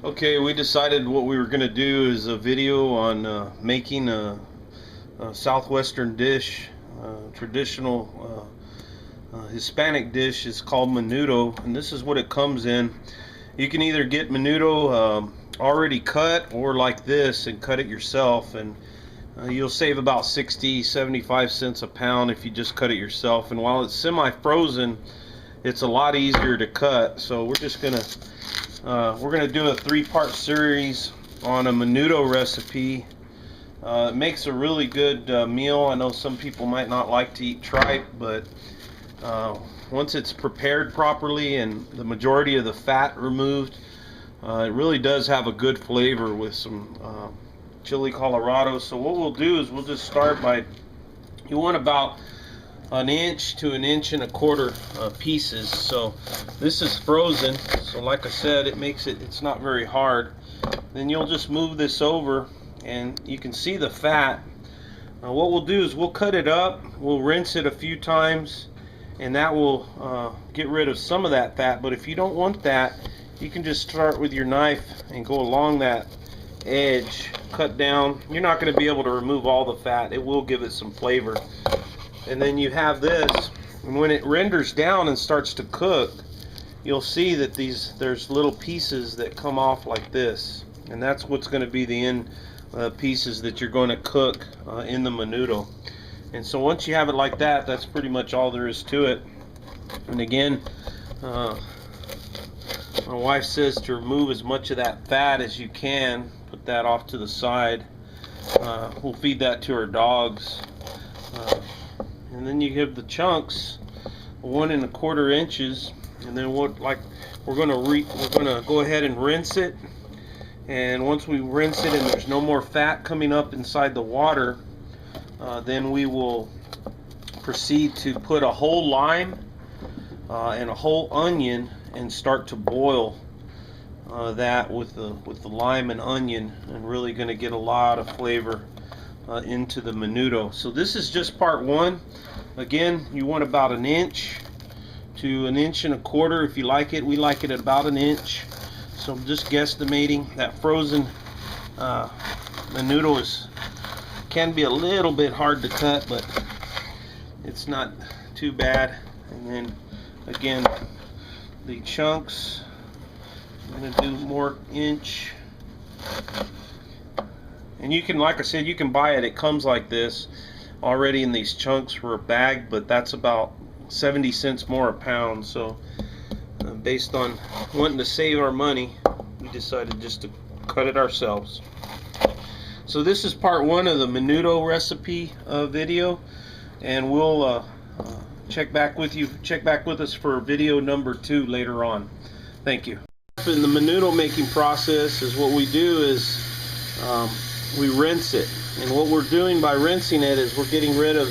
Okay, we decided what we were going to do is a video on making a southwestern dish, traditional Hispanic dish. Is called menudo, and this is what it comes in. You can either get menudo already cut or like this and cut it yourself, and you'll save about 60-75 cents a pound if you just cut it yourself. And while it's semi-frozen, it's a lot easier to cut. So we're gonna do a three-part series on a menudo recipe. It makes a really good meal. I know some people might not like to eat tripe, but once it's prepared properly and the majority of the fat removed, it really does have a good flavor with some chili Colorado. So what we'll do is we'll just start by, you want about an inch to an inch and a quarter pieces. So this is frozen, so like I said, it's not very hard. Then you'll just move this over and you can see the fat. What we'll do is we'll cut it up, we'll rinse it a few times, and that will get rid of some of that fat. But if you don't want that, you can just start with your knife and go along that edge, cut down. You're not going to be able to remove all the fat. It will give it some flavor. And then you have this, and when it renders down and starts to cook, you'll see that there's little pieces that come off like this, and that's what's going to be the end pieces that you're going to cook in the menudo. And so once you have it like that, that's pretty much all there is to it. And again, my wife says to remove as much of that fat as you can. Put that off to the side. We'll feed that to our dogs. And then you give the chunks 1 1/4 inches, and then we're gonna go ahead and rinse it. And once we rinse it and there's no more fat coming up inside the water, then we will proceed to put a whole lime and a whole onion and start to boil that with the lime and onion, and really going to get a lot of flavor into the menudo. So this is just part one. Again, you want about an inch to an inch and a quarter if you like it. We like it at about an inch. So I'm just guesstimating. That frozen menudo can be a little bit hard to cut, but it's not too bad. And then again, the chunks, I'm going to do more inch. And you can, like I said, you can buy it. It comes like this already in these chunks for a bag, but that's about 70 cents more a pound. So based on wanting to save our money, we decided just to cut it ourselves. So this is part one of the menudo recipe video, and we'll check back with us for video number 2 later on. Thank you. In the menudo making process is what we do is we rinse it, and what we're doing by rinsing it is we're getting rid of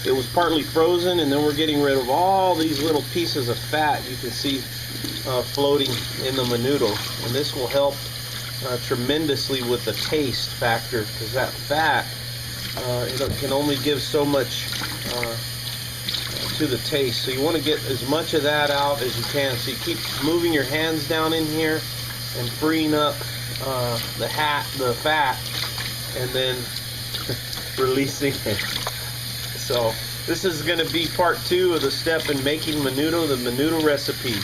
it was partly frozen, and then we're getting rid of all these little pieces of fat you can see floating in the menudo. And this will help tremendously with the taste factor, because that fat it can only give so much to the taste. So you want to get as much of that out as you can. So you keep moving your hands down in here and freeing up the fat, and then releasing it. So this is going to be part 2 of the step in making menudo, the menudo recipe.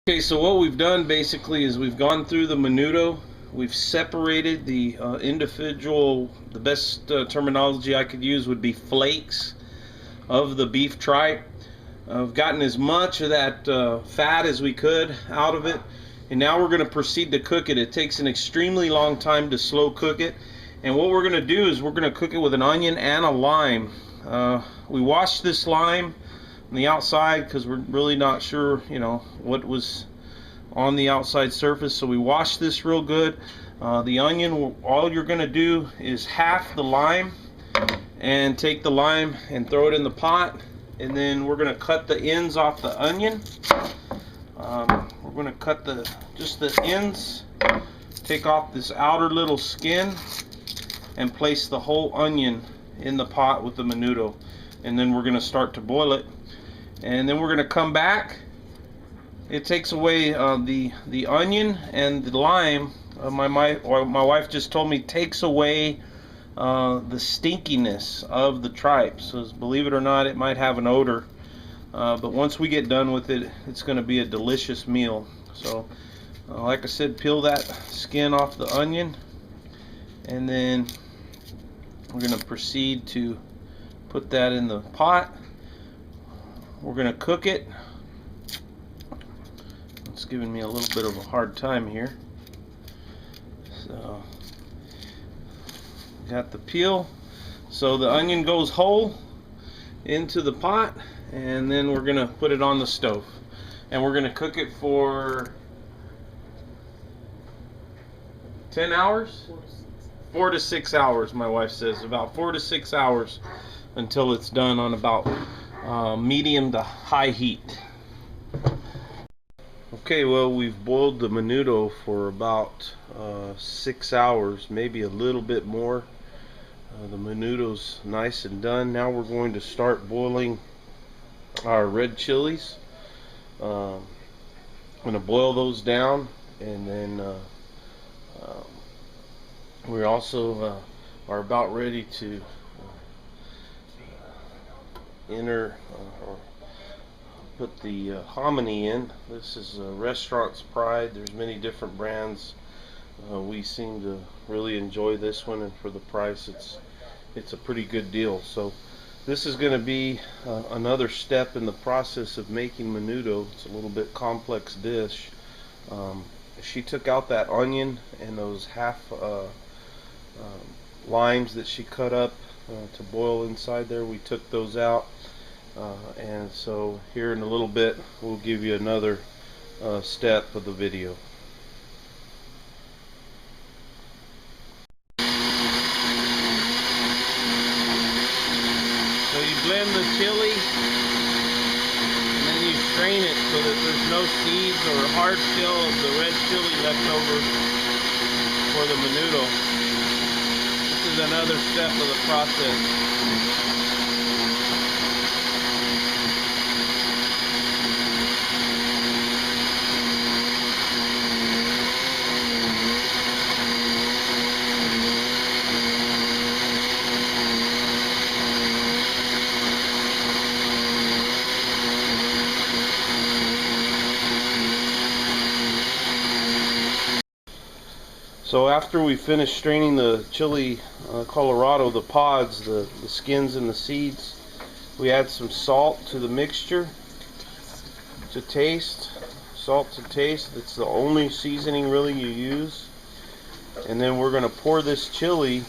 Okay, so what we've done basically is we've gone through the menudo. We've separated the the best terminology I could use would be flakes of the beef tripe. I've gotten as much of that fat as we could out of it, and now we're going to proceed to cook it. It takes an extremely long time to slow cook it, and what we're going to do is we're going to cook it with an onion and a lime. We washed this lime on the outside because we're really not sure, what was on the outside surface, so we washed this real good. The onion, all you're going to do is half the lime and take the lime and throw it in the pot, and then we're going to cut the ends off the onion. We're going to cut just the ends, take off this outer little skin, and place the whole onion in the pot with the menudo, and then we're going to start to boil it. And then we're going to come back It takes away the onion and the lime. My wife just told me takes away the stinkiness of the tripe. So believe it or not, it might have an odor, but once we get done with it, it's going to be a delicious meal. So like I said, peel that skin off the onion, and then we're going to proceed to put that in the pot. We're going to cook it. It's giving me a little bit of a hard time here. So got the peel. So the onion goes whole into the pot, and then we're going to put it on the stove. And we're going to cook it for 10 hours? 4 to 6 hours, my wife says. About 4 to 6 hours until it's done on about medium to high heat. Okay, well, we've boiled the menudo for about 6 hours, maybe a little bit more. The menudo's nice and done. Now we're going to start boiling our red chilies. I'm going to boil those down, and then we also are about ready to enter or put the hominy in. This is a Restaurant's Pride. There's many different brands. We seem to really enjoy this one, and for the price, it's a pretty good deal. So this is going to be another step in the process of making menudo. It's a little bit complex dish. She took out that onion and those half limes that she cut up to boil inside there. We took those out, and so here in a little bit we'll give you another step of the video. So you blend the chili, and then you strain it so that there's no seeds or hard shell of the red chili left over for the menudo. This is another step of the process. So after we finish straining the chili Colorado, the pods, the skins and the seeds, we add some salt to the mixture to taste. Salt to taste. It's the only seasoning really you use. And then we're going to pour this chili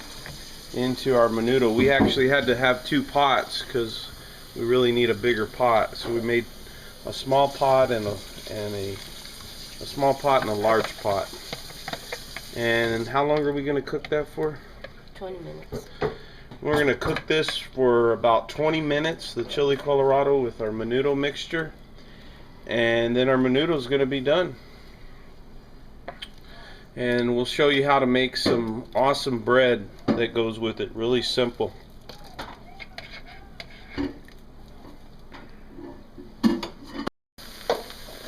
into our menudo. We actually had to have 2 pots because we really need a bigger pot. So we made a small pot and a small pot and a large pot. And how long are we going to cook that for? 20 minutes. We're going to cook this for about 20 minutes, the chili Colorado with our menudo mixture. And then our menudo is going to be done. And we'll show you how to make some awesome bread that goes with it. Really simple.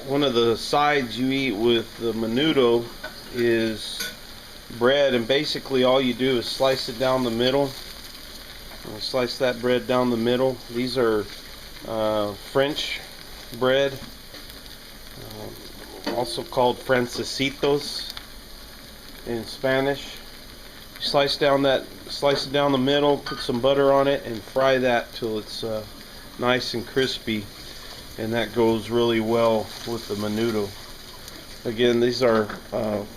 One of the sides you eat with the menudo is bread, and basically all you do is slice it down the middle. Slice that bread down the middle. These are French bread, also called francesitos in Spanish. Slice it down the middle, put some butter on it, and fry that till it's nice and crispy, and that goes really well with the menudo. Again, these are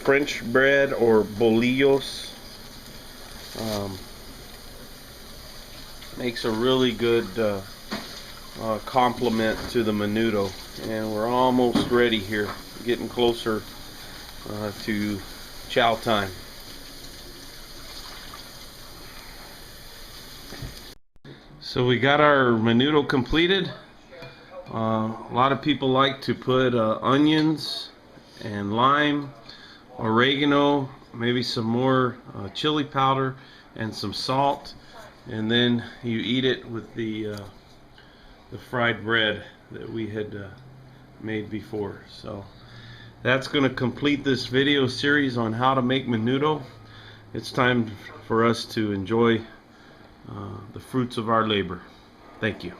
French bread or bolillos. Makes a really good complement to the menudo. And we're almost ready here, getting closer to chow time. So we got our menudo completed. A lot of people like to put onions and lime, oregano, maybe some more chili powder and some salt, and then you eat it with the fried bread that we had made before. So that's going to complete this video series on how to make menudo. It's time for us to enjoy the fruits of our labor. Thank you.